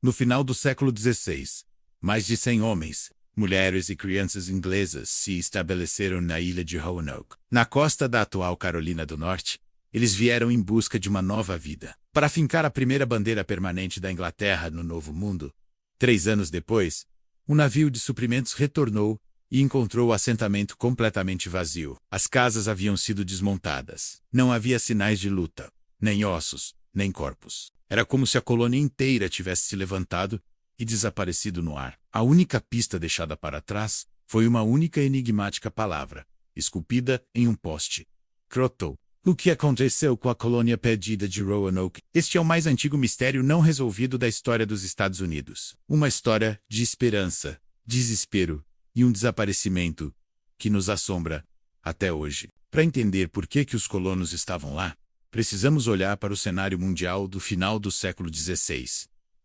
No final do século XVI, mais de 100 homens, mulheres e crianças inglesas se estabeleceram na ilha de Roanoke. Na costa da atual Carolina do Norte, eles vieram em busca de uma nova vida. Para fincar a primeira bandeira permanente da Inglaterra no Novo Mundo, 3 anos depois, um navio de suprimentos retornou e encontrou o assentamento completamente vazio. As casas haviam sido desmontadas. Não havia sinais de luta, nem ossos, nem corpos. Era como se a colônia inteira tivesse se levantado e desaparecido no ar. A única pista deixada para trás foi uma única enigmática palavra, esculpida em um poste. Crotou. O que aconteceu com a colônia perdida de Roanoke? Este é o mais antigo mistério não resolvido da história dos Estados Unidos. Uma história de esperança, desespero e um desaparecimento que nos assombra até hoje. Para entender por que os colonos estavam lá, precisamos olhar para o cenário mundial do final do século XVI.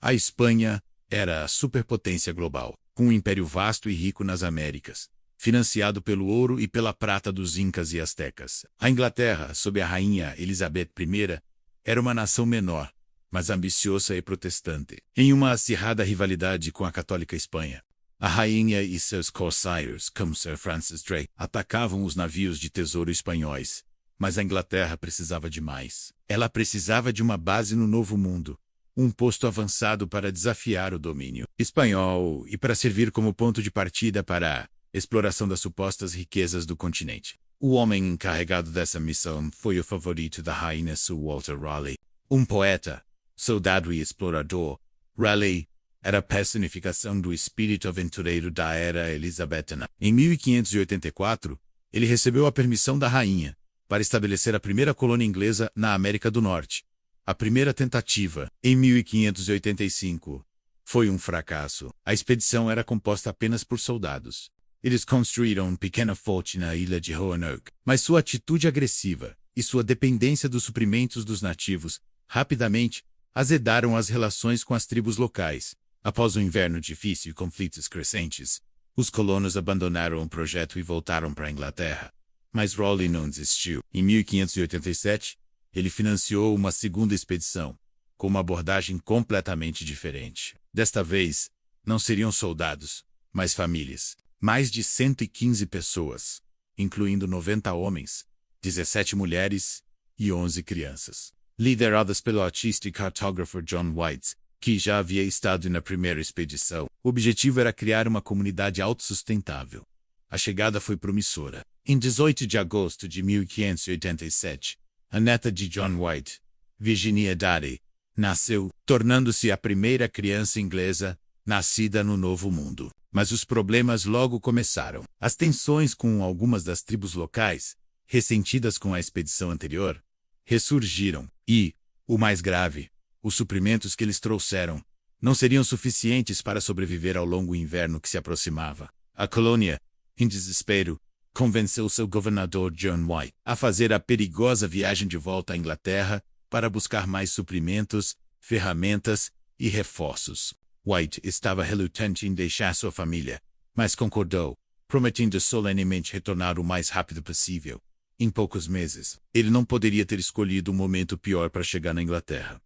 A Espanha era a superpotência global, com um império vasto e rico nas Américas, financiado pelo ouro e pela prata dos Incas e Astecas. A Inglaterra, sob a rainha Elizabeth I, era uma nação menor, mas ambiciosa e protestante, em uma acirrada rivalidade com a católica Espanha. A rainha e seus corsairs, como Sir Francis Drake, atacavam os navios de tesouro espanhóis, mas a Inglaterra precisava de mais. Ela precisava de uma base no Novo Mundo, um posto avançado para desafiar o domínio espanhol e para servir como ponto de partida para a exploração das supostas riquezas do continente. O homem encarregado dessa missão foi o favorito da rainha Sir Walter Raleigh. Um poeta, soldado e explorador, Raleigh era a personificação do espírito aventureiro da era elizabetana. Em 1584, ele recebeu a permissão da rainha para estabelecer a primeira colônia inglesa na América do Norte. A primeira tentativa, em 1585, foi um fracasso. A expedição era composta apenas por soldados. Eles construíram um pequeno forte na ilha de Roanoke, mas sua atitude agressiva e sua dependência dos suprimentos dos nativos rapidamente azedaram as relações com as tribos locais. Após um inverno difícil e conflitos crescentes, os colonos abandonaram o projeto e voltaram para a Inglaterra. Mas Raleigh não desistiu. Em 1587, ele financiou uma segunda expedição, com uma abordagem completamente diferente. Desta vez, não seriam soldados, mas famílias. Mais de 115 pessoas, incluindo 90 homens, 17 mulheres e 11 crianças. Lideradas pelo artista e cartógrafo John White, que já havia estado na primeira expedição, o objetivo era criar uma comunidade autossustentável. A chegada foi promissora. Em 18 de agosto de 1587, a neta de John White, Virginia Dade, nasceu, tornando-se a primeira criança inglesa nascida no Novo Mundo. Mas os problemas logo começaram. As tensões com algumas das tribos locais, ressentidas com a expedição anterior, ressurgiram e, o mais grave, os suprimentos que eles trouxeram não seriam suficientes para sobreviver ao longo inverno que se aproximava. A colônia, em desespero, convenceu seu governador John White a fazer a perigosa viagem de volta à Inglaterra para buscar mais suprimentos, ferramentas e reforços. White estava relutante em deixar sua família, mas concordou, prometendo solenemente retornar o mais rápido possível. Em poucos meses, ele não poderia ter escolhido um momento pior para chegar na Inglaterra.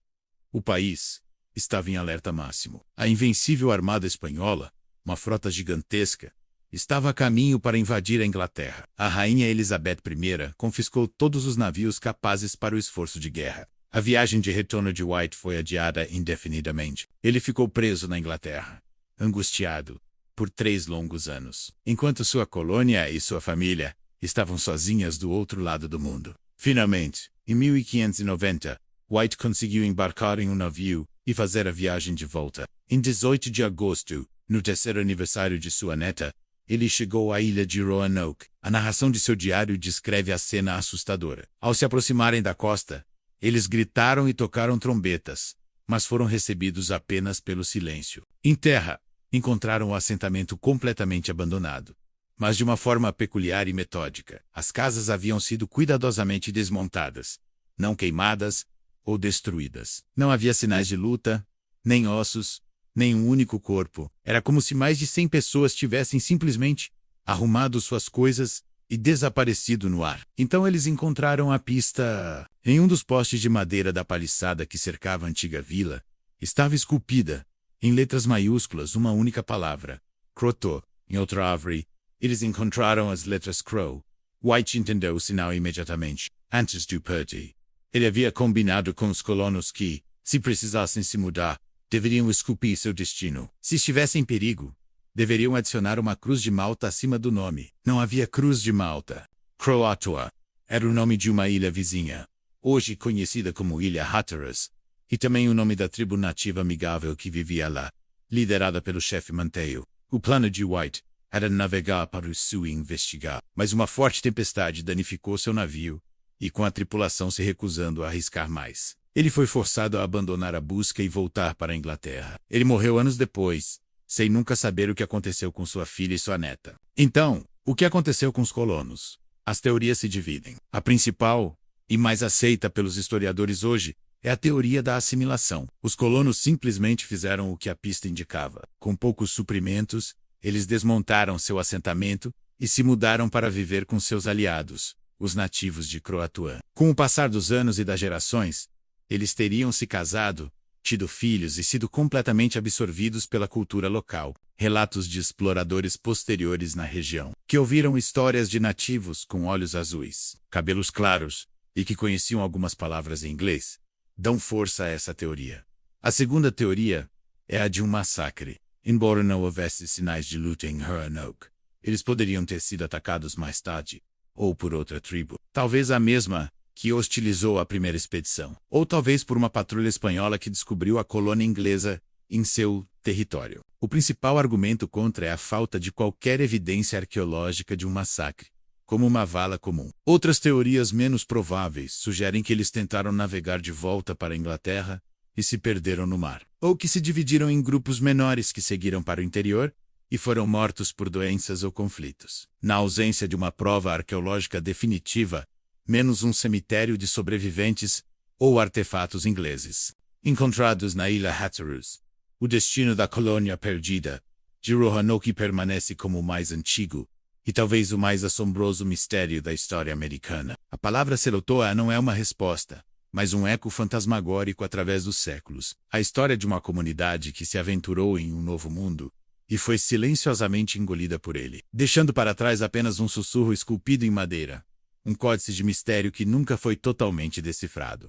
O país estava em alerta máximo. A invencível armada espanhola, uma frota gigantesca, estava a caminho para invadir a Inglaterra. A rainha Elizabeth I confiscou todos os navios capazes para o esforço de guerra. A viagem de retorno de White foi adiada indefinidamente. Ele ficou preso na Inglaterra, angustiado, por 3 longos anos, enquanto sua colônia e sua família estavam sozinhas do outro lado do mundo. Finalmente, em 1590, White conseguiu embarcar em um navio e fazer a viagem de volta. Em 18 de agosto, no 3º aniversário de sua neta, ele chegou à ilha de Roanoke. A narração de seu diário descreve a cena assustadora. Ao se aproximarem da costa, eles gritaram e tocaram trombetas, mas foram recebidos apenas pelo silêncio. Em terra, encontraram o assentamento completamente abandonado, mas de uma forma peculiar e metódica. As casas haviam sido cuidadosamente desmontadas, não queimadas ou destruídas. Não havia sinais de luta, nem ossos, nem um único corpo. Era como se mais de 100 pessoas tivessem simplesmente arrumado suas coisas e desaparecido no ar. Então eles encontraram a pista. Em um dos postes de madeira da paliçada que cercava a antiga vila, estava esculpida, em letras maiúsculas, uma única palavra, Croto. Em outra árvore, eles encontraram as letras Crow. White entendeu o sinal imediatamente. Antes do party, ele havia combinado com os colonos que, se precisassem se mudar, deveriam esculpir seu destino. Se estivessem em perigo, deveriam adicionar uma cruz de Malta acima do nome. Não havia cruz de Malta. Croatoa era o nome de uma ilha vizinha, hoje conhecida como Ilha Hatteras, e também o nome da tribo nativa amigável que vivia lá, liderada pelo chefe Manteio. O plano de White era navegar para o sul e investigar, mas uma forte tempestade danificou seu navio, e com a tripulação se recusando a arriscar mais, ele foi forçado a abandonar a busca e voltar para a Inglaterra. Ele morreu anos depois, sem nunca saber o que aconteceu com sua filha e sua neta. Então, o que aconteceu com os colonos? As teorias se dividem. A principal, e mais aceita pelos historiadores hoje, é a teoria da assimilação. Os colonos simplesmente fizeram o que a pista indicava. Com poucos suprimentos, eles desmontaram seu assentamento e se mudaram para viver com seus aliados, os nativos de Croatoan. Com o passar dos anos e das gerações, eles teriam se casado, tido filhos e sido completamente absorvidos pela cultura local. Relatos de exploradores posteriores na região, que ouviram histórias de nativos com olhos azuis, cabelos claros e que conheciam algumas palavras em inglês, dão força a essa teoria. A segunda teoria é a de um massacre. Embora não houvesse sinais de luta em Roanoke, eles poderiam ter sido atacados mais tarde, ou por outra tribo, talvez a mesma que hostilizou a primeira expedição, ou talvez por uma patrulha espanhola que descobriu a colônia inglesa em seu território. O principal argumento contra é a falta de qualquer evidência arqueológica de um massacre, como uma vala comum. Outras teorias menos prováveis sugerem que eles tentaram navegar de volta para a Inglaterra e se perderam no mar, ou que se dividiram em grupos menores que seguiram para o interior e foram mortos por doenças ou conflitos. Na ausência de uma prova arqueológica definitiva, menos um cemitério de sobreviventes ou artefatos ingleses encontrados na Ilha Hatteras, o destino da colônia perdida de Roanoke permanece como o mais antigo e talvez o mais assombroso mistério da história americana. A palavra Selotoa não é uma resposta, mas um eco fantasmagórico através dos séculos. A história de uma comunidade que se aventurou em um novo mundo e foi silenciosamente engolida por ele, deixando para trás apenas um sussurro esculpido em madeira, um códice de mistério que nunca foi totalmente decifrado.